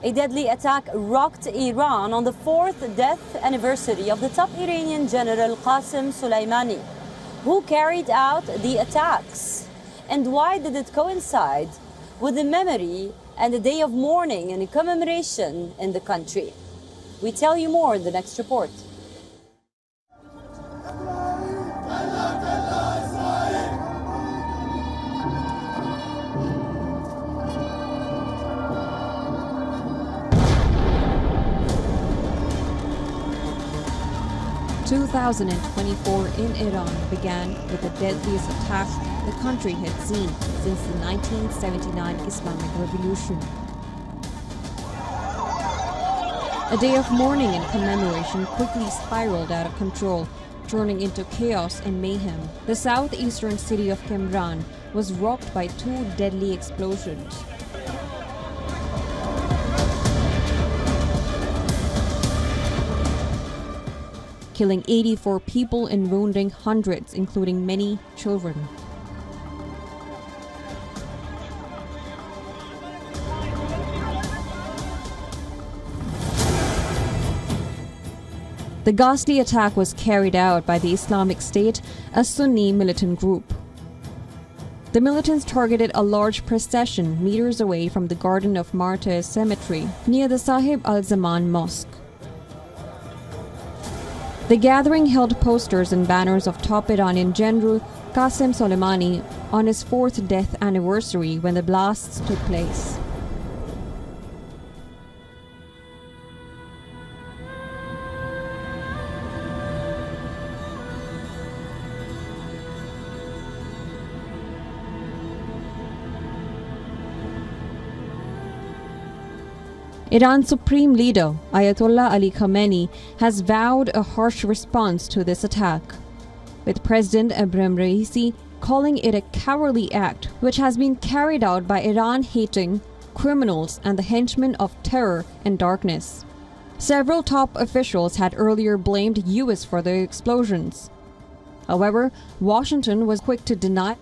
A deadly attack rocked Iran on the 4th death anniversary of the top Iranian General Qasem Soleimani. Who carried out the attacks? And why did it coincide with the memory and a day of mourning and commemoration in the country? We tell you more in the next report. 2024 in Iran began with the deadliest attack the country had seen since the 1979 Islamic Revolution. A day of mourning and commemoration quickly spiraled out of control, turning into chaos and mayhem. The southeastern city of Qumran was rocked by 2 deadly explosions. Killing 84 people and wounding hundreds, including many children. The ghastly attack was carried out by the Islamic State, a Sunni militant group. The militants targeted a large procession meters away from the Garden of Martyrs Cemetery near the Sahib al-Zaman Mosque. The gathering held posters and banners of top Iranian General Qasem Soleimani on his 4th death anniversary when the blasts took place. Iran's supreme leader, Ayatollah Ali Khamenei, has vowed a harsh response to this attack, with President Ebrahim Raisi calling it a cowardly act which has been carried out by Iran-hating criminals and the henchmen of terror and darkness. Several top officials had earlier blamed US for the explosions. However, Washington was quick to deny.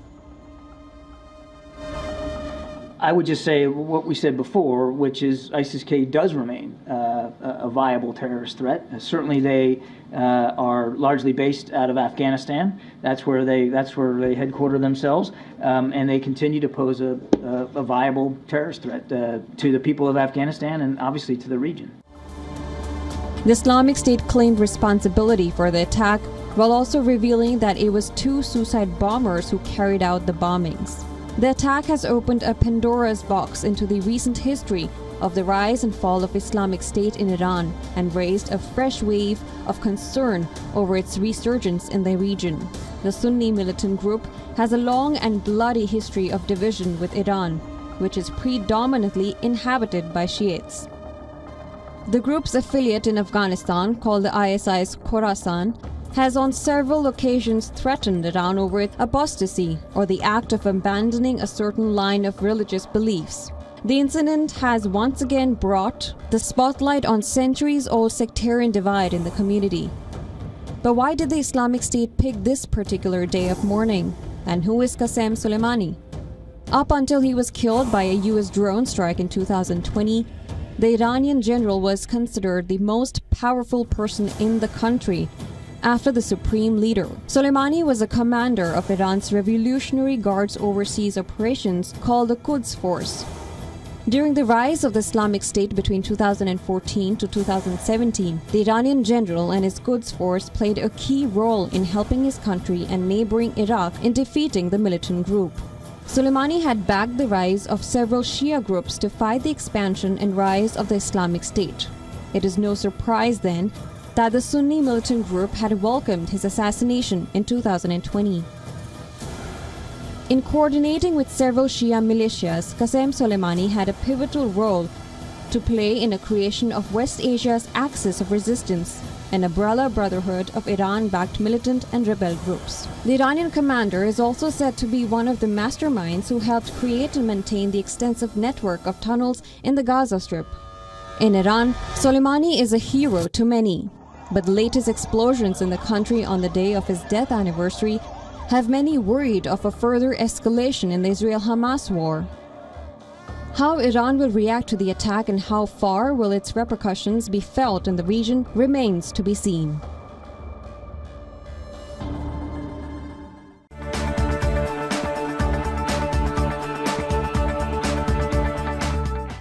I would just say what we said before, which is ISIS-K does remain a viable terrorist threat. Certainly, they are largely based out of Afghanistan. That's where they headquarter themselves, and they continue to pose a viable terrorist threat to the people of Afghanistan and obviously to the region. The Islamic State claimed responsibility for the attack, while also revealing that it was 2 suicide bombers who carried out the bombings. The attack has opened a Pandora's box into the recent history of the rise and fall of Islamic State in Iran and raised a fresh wave of concern over its resurgence in the region. The Sunni militant group has a long and bloody history of division with Iran, which is predominantly inhabited by Shiites. The group's affiliate in Afghanistan, called the ISI's Khorasan, has on several occasions threatened Iran over its apostasy or the act of abandoning a certain line of religious beliefs. The incident has once again brought the spotlight on centuries-old sectarian divide in the community. But why did the Islamic State pick this particular day of mourning? And who is Qasem Soleimani? Up until he was killed by a US drone strike in 2020, the Iranian general was considered the most powerful person in the country after the supreme leader. Soleimani was a commander of Iran's Revolutionary Guard's overseas operations called the Quds Force. During the rise of the Islamic State between 2014 to 2017, the Iranian general and his Quds Force played a key role in helping his country and neighboring Iraq in defeating the militant group. Soleimani had backed the rise of several Shia groups to fight the expansion and rise of the Islamic State. It is no surprise then that the Sunni militant group had welcomed his assassination in 2020. In coordinating with several Shia militias, Qasem Soleimani had a pivotal role to play in the creation of West Asia's axis of resistance, an umbrella brotherhood of Iran-backed militant and rebel groups. The Iranian commander is also said to be one of the masterminds who helped create and maintain the extensive network of tunnels in the Gaza Strip. In Iran, Soleimani is a hero to many. But the latest explosions in the country on the day of his death anniversary have many worried of a further escalation in the Israel-Hamas war. How Iran will react to the attack and how far will its repercussions be felt in the region remains to be seen.